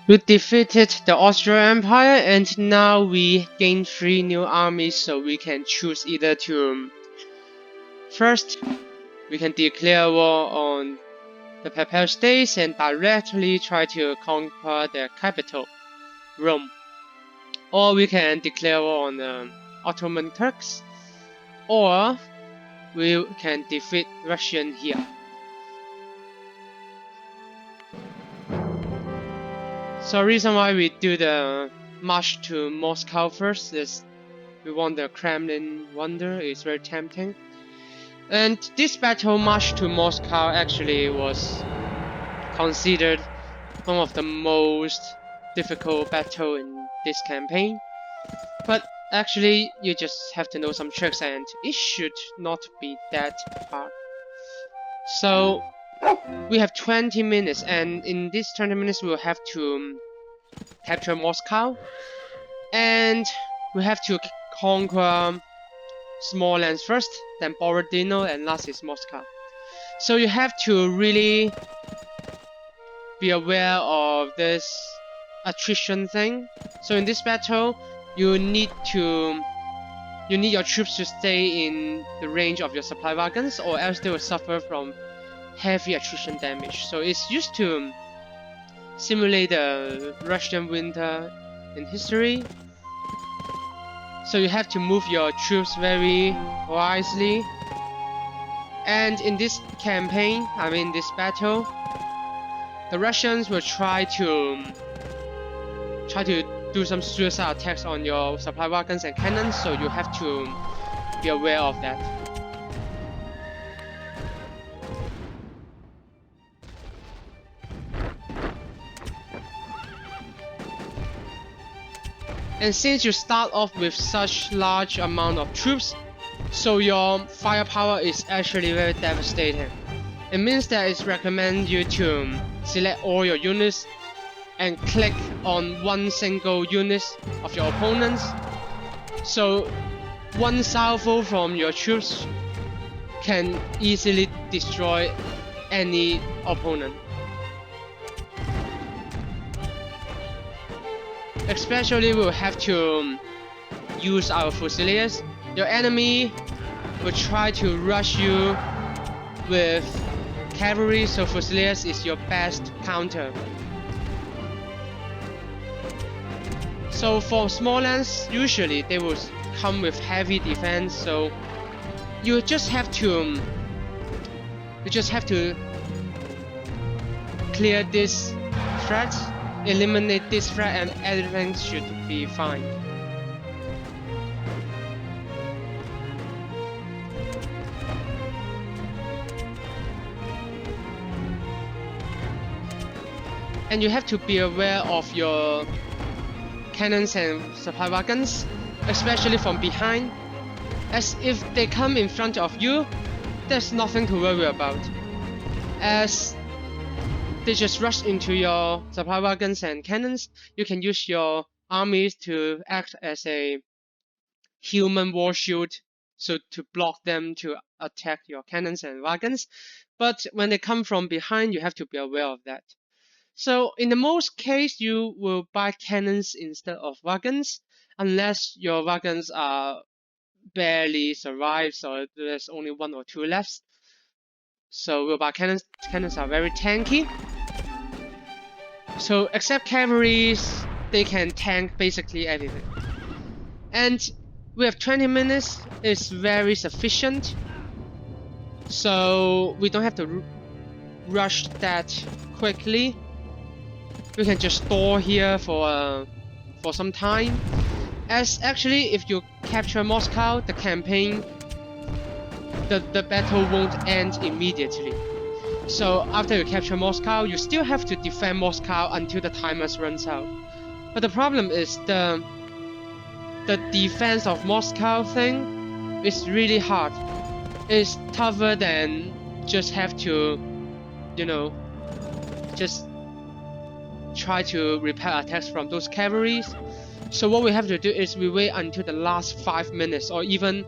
We defeated the Austrian Empire and now we gain 3 new armies, so we can choose either to first we can declare war on the Papal States and directly try to conquer their capital, Rome. Or we can declare war on the Ottoman Turks, or we can defeat Russian here. So reason why we do the march to Moscow first is we want the Kremlin wonder. It's very tempting. And this battle march to Moscow actually was considered one of the most difficult battle in this campaign. But actually you just have to know some tricks and it should not be that hard. So we have 20 minutes and in these 20 minutes we will have to capture Moscow and we have to conquer Smolensk first, then Borodino, and last is Moscow. So you have to really be aware of this attrition thing. So in this battle you need your troops to stay in the range of your supply wagons or else they will suffer from heavy attrition damage. So it's used to simulate the Russian winter in history. So you have to move your troops very wisely. And in this campaign, this battle, the Russians will try to do some suicide attacks on your supply wagons and cannons, so you have to be aware of that. And since you start off with such large amount of troops, so your firepower is actually very devastating. It means that it's recommended you to select all your units and click on one single unit of your opponents. So one salvo from your troops can easily destroy any opponent. Especially we'll have to use our Fusiliers. Your enemy will try to rush you with cavalry, so Fusiliers is your best counter. So for Smolensk, usually they will come with heavy defense, so you just have to clear this threat, eliminate this threat, and everything should be fine. And you have to be aware of your cannons and supply wagons, especially from behind, as if they come in front of you, there's nothing to worry about, as they just rush into your supply wagons and cannons. You can use your armies to act as a human war shield, so to block them to attack your cannons and wagons. But when they come from behind, you have to be aware of that. So in the most case, you will buy cannons instead of wagons, unless your wagons are barely survive, so there's only 1 or 2 left. So we'll buy cannons. Cannons are very tanky. So except cavalries, they can tank basically everything. And we have 20 minutes, it's very sufficient. So we don't have to rush that quickly. We can just store here for some time. As actually, if you capture Moscow, the campaign, the battle won't end immediately. So after you capture Moscow, you still have to defend Moscow until the timers runs out. But the problem is the defense of Moscow thing is really hard. It's tougher than just have to, just try to repel attacks from those cavalries. So what we have to do is we wait until the last 5 minutes or even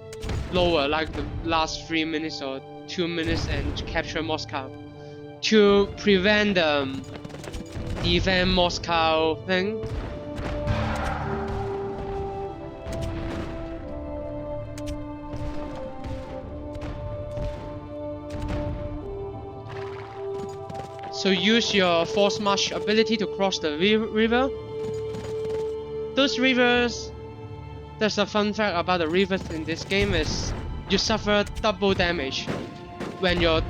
lower, like the last 3 minutes or 2 minutes, and capture Moscow to prevent defend Moscow thing. So use your force march ability to cross the river. Those rivers, there's a fun fact about the rivers in this game is you suffer double damage when your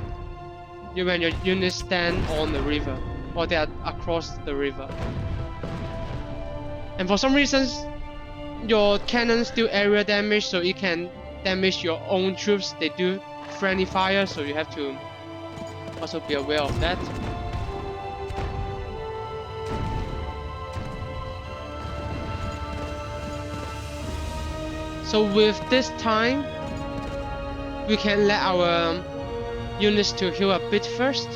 units stand on the river or they are across the river. And for some reasons, your cannons do area damage, so it can damage your own troops. They do friendly fire, so you have to also be aware of that. So with this time, we can let our units to heal a bit first.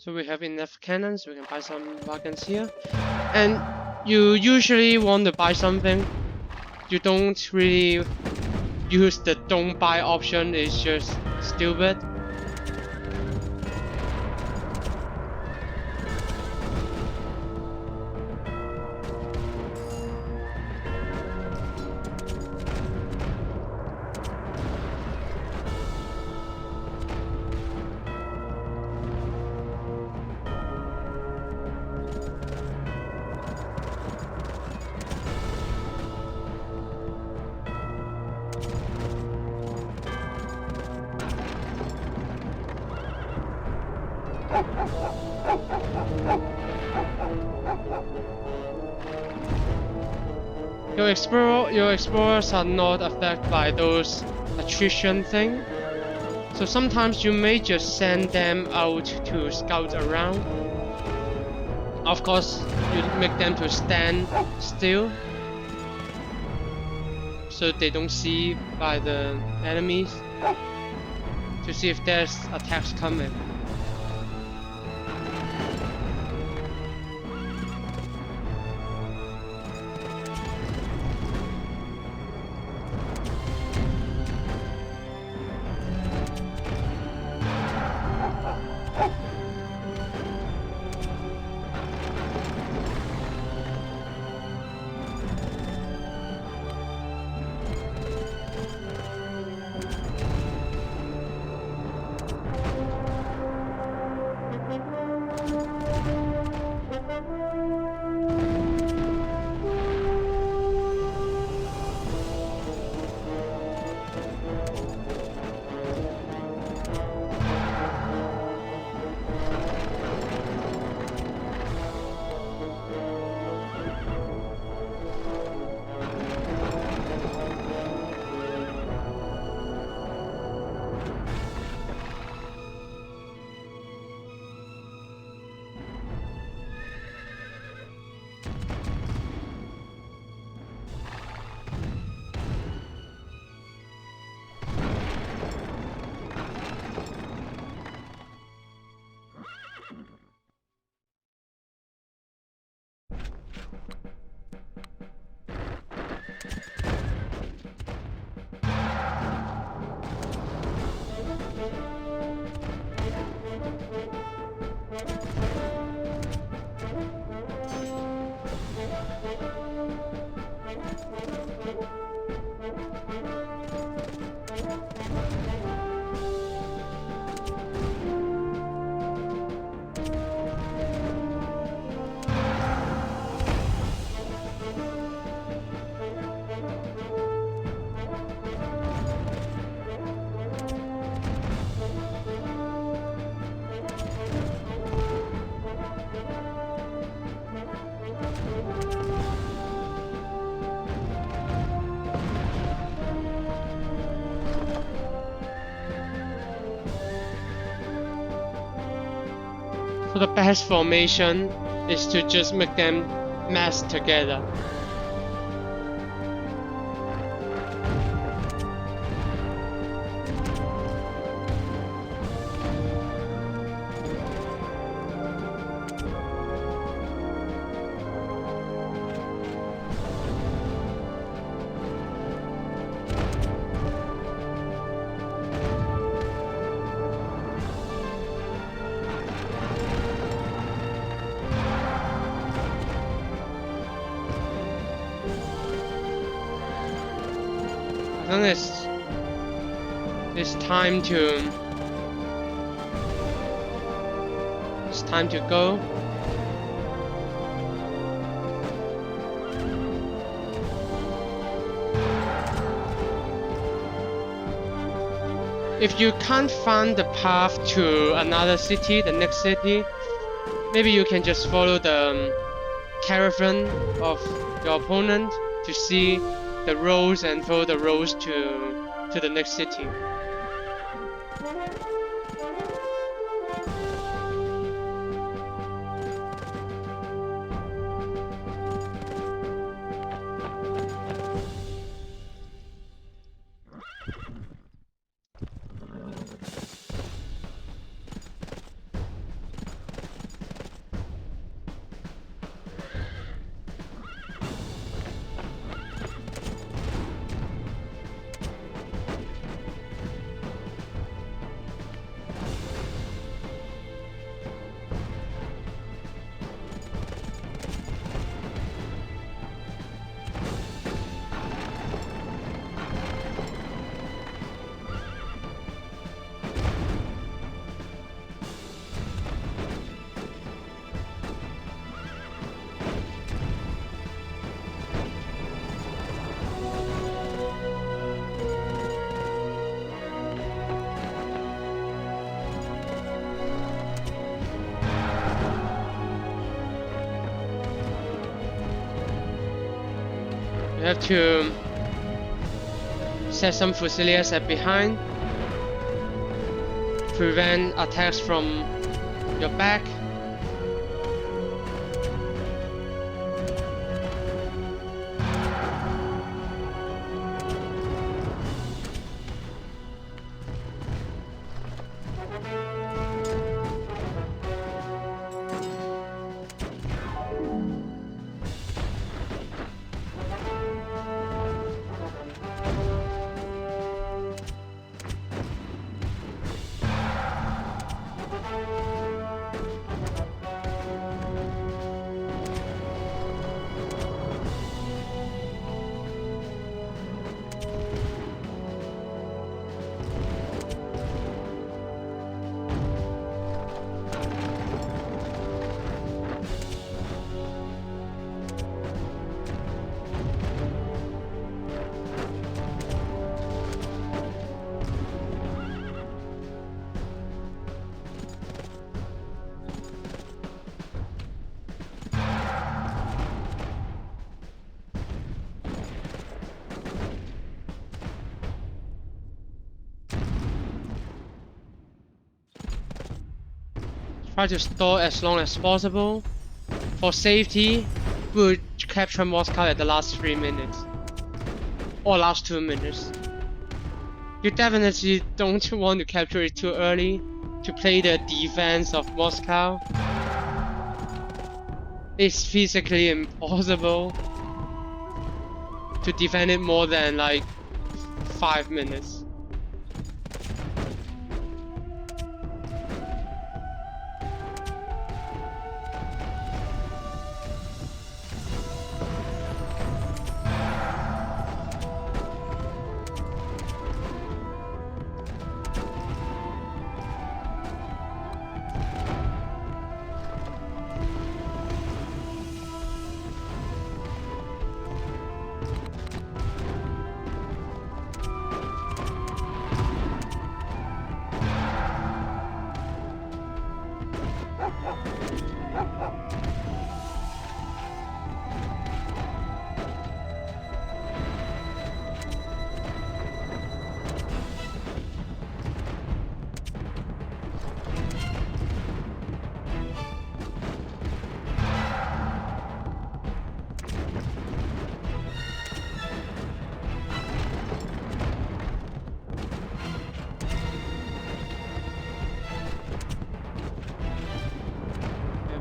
So we have enough cannons, we can buy some wagons here. And you usually want to buy something. You don't really use the don't buy option, it's just stupid. Your explorers are not affected by those attrition thing. So sometimes you may just send them out to scout around. Of course, you make them to stand still so they don't see by the enemies to see if there's attacks coming. So the best formation is to just make them mass together. I think it's time to go. If you can't find the path to another city, the next city, maybe you can just follow the caravan of your opponent to see the roads and follow the roads to the next city. You have to set some fusiliers at behind, prevent attacks from your back. Try to stall as long as possible. For safety, we will capture Moscow at the last 3 minutes. Or last 2 minutes. You definitely don't want to capture it too early to play the defense of Moscow. It's physically impossible to defend it more than like 5 minutes.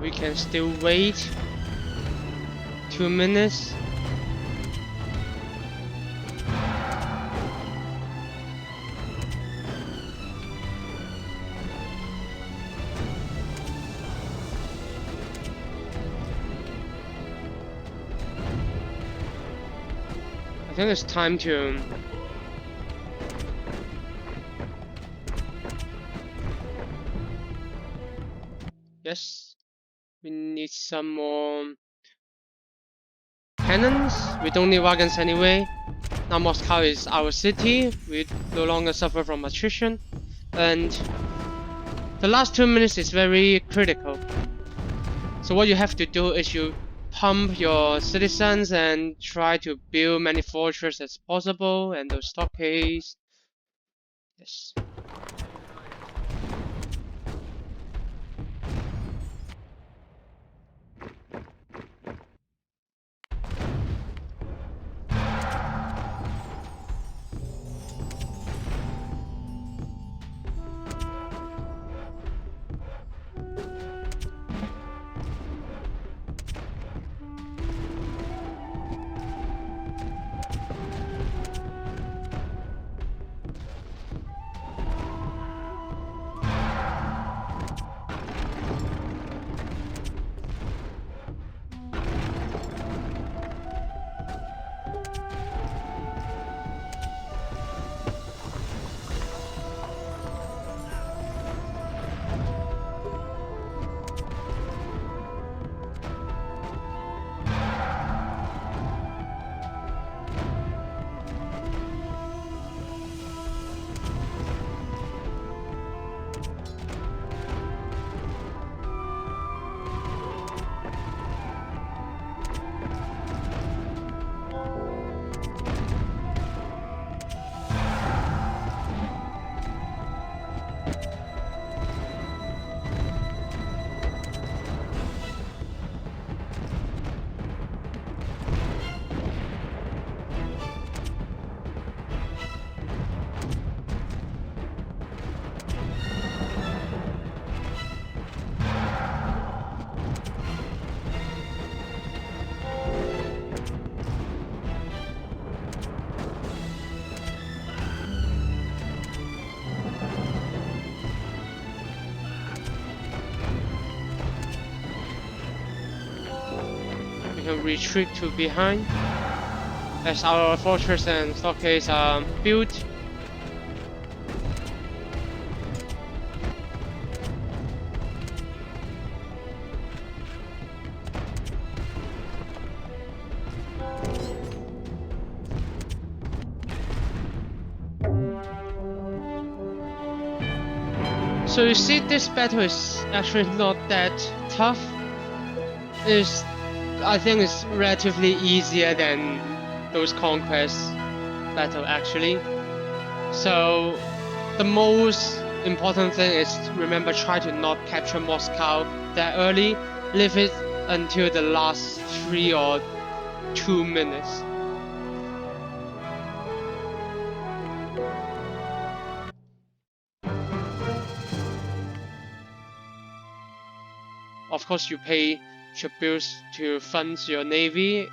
We can still wait 2 minutes. I think it's time to yes. We need some more cannons. We don't need wagons anyway. Now Moscow is our city. We no longer suffer from attrition. And the last 2 minutes is very critical. So what you have to do is you pump your citizens and try to build many fortresses as possible and those stockades. Yes. can retreat to behind as our fortress and stockades are built. So you see, this battle is actually not that tough. I think it's relatively easier than those conquest battle actually. So the most important thing is remember, try to not capture Moscow that early. Leave it until the last 3 or 2 minutes. Of course, you pay tributes to fund your navy